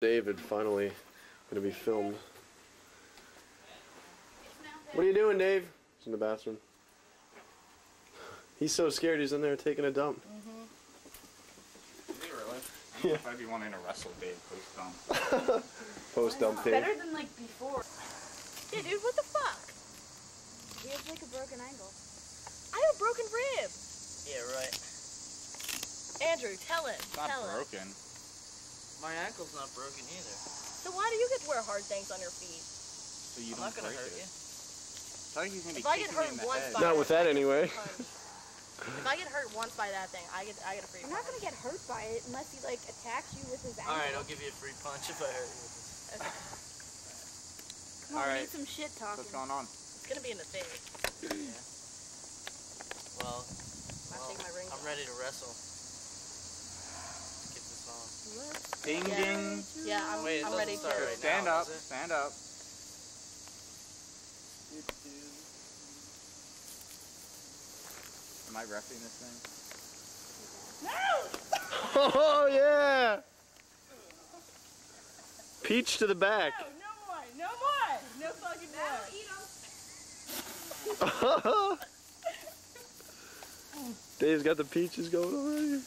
David finally gonna be filmed. What are you doing, Dave? He's in the bathroom. He's so scared he's in there taking a dump. Is he really? I don't know if I'd be wanting to wrestle Dave post-dump. Post-dump Dave. Better than like before. Yeah, dude, what the fuck? He has like a broken ankle. I have a broken rib. Yeah, right. Andrew, tell him. It's not broken. My ankle's not broken either. So why do you get to wear hard things on your feet? So you I'm don't not gonna break hurt it. you. I think he's gonna be If I get kicking hurt me in the once head. by Not with that anyway. If I get hurt once by that thing, I get a free I'm not gonna get hurt by it unless he like attacks you with his ankle. Alright, I'll give you a free punch if I hurt you with this. Come on, All we right. need some shit talking. What's going on? It's gonna be in the face. Yeah. Well, take my ring I'm off. ready to wrestle. Let's get this on. Ding ding. Yeah, I'm Wait, it ready doesn't start to. right Stand now, up. does it? Stand up. Am I reffing this thing? Oh yeah! Peach to the back. No more, no more, no fucking more. Dave's got the peaches going already.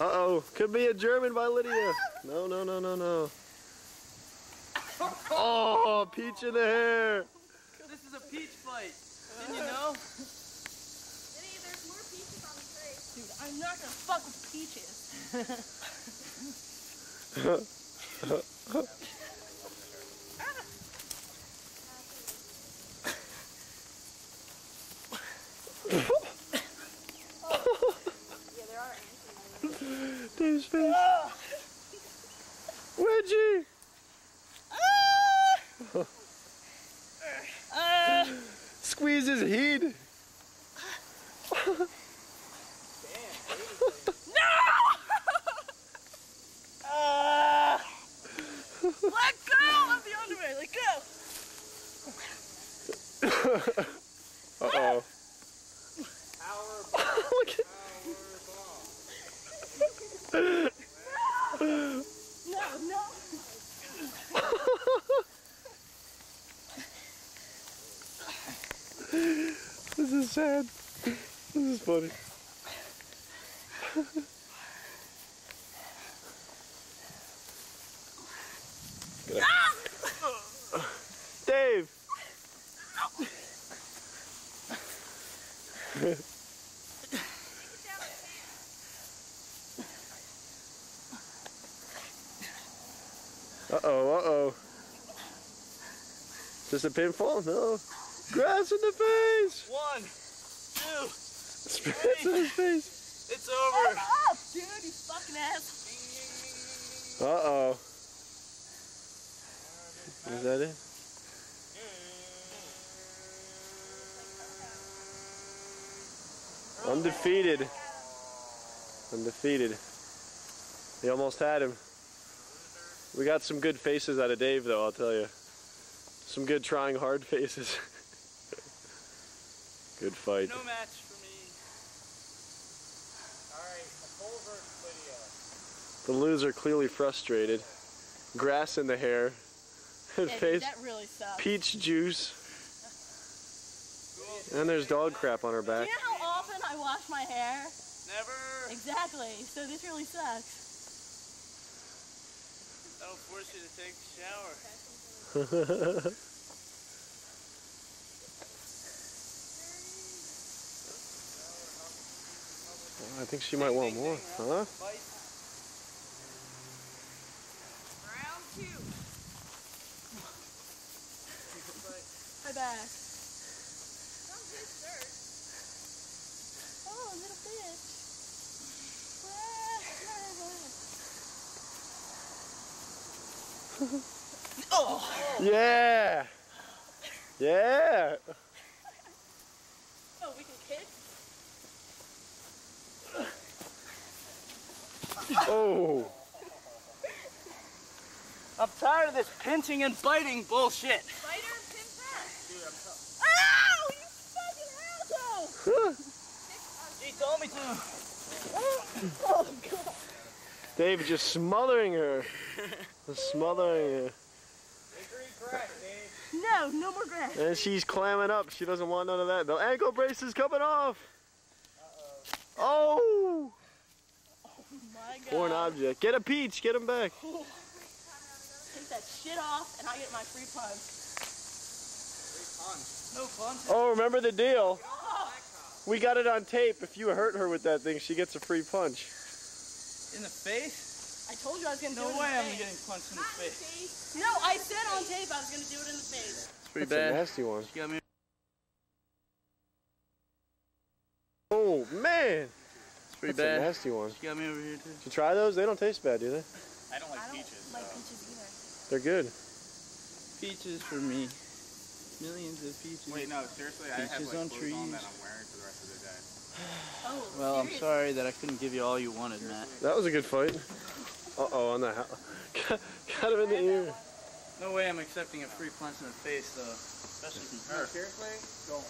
Uh-oh, could be a German by Lydia. No, no, no, no, no. Oh, peach in the hair. This is a peach fight. Didn't you know? There's more pieces on the tray. Dude, I'm not gonna fuck with peaches. Yeah, there are ants in there. Dave's face. Wedgie. Squeeze his head. Let go of the underwear, let go. Uh-oh. Look at No. This is sad. This is funny. Dave! Uh-oh, uh-oh. Just a pinfall? No. Grass in the face! 1, 2, Spits in his face. it's over. Up, dude, you fucking ass. Uh-oh. Is that it? Undefeated. Undefeated. They almost had him. We got some good faces out of Dave, though, I'll tell you. Some good trying hard faces. Good fight. No match for me. Alright, a full verse video. The loser clearly frustrated. Grass in the hair. His Yeah, dude, face. that really sucks. Peach juice. And there's dog crap on her Do back. you know how often I wash my hair? Never. Exactly, so this really sucks. That'll force you to take a shower. I think she might want more, huh? Round 2. My back. Don't get hurt. Oh, little bitch. Yeah! Yeah! Oh, we can kick? Oh! I'm tired of this pinching and biting bullshit. Spider, pin back. Dude, I'm Ow! You fucking asshole! He told me to. Oh, God. Dave just smothering her. Smothering her. No, no more grass. And she's clamming up. She doesn't want none of that. The ankle brace is coming off. Oh! My God. Foreign object. Get a peach. Get him back. Take that shit off and I get my free punch. No fun. Oh, remember the deal? We got it on tape. If you hurt her with that thing, she gets a free punch. In the face? I told you I was going to No do it in way the I'm face. getting punched in the face. No, I said on tape I was going to do it in the face. It's pretty That's a bad. nasty one. She got me. Oh, man. It's pretty That's a bad. nasty one. She got me over here too. Did you try those? They don't taste bad, do they? I don't like I don't peaches. like so. peaches either. They're good. Peaches for me. Millions of peaches. Wait, no, seriously, I have Peaches like on clothes on trees. that I'm wearing for the rest of the day. Oh, Well, I'm serious? sorry that I couldn't give you all you wanted, Matt. That was a good fight. Uh-oh, on the house. Got him in the ear. No way I'm accepting a free punch in the face, though. Especially from her. Seriously? Go.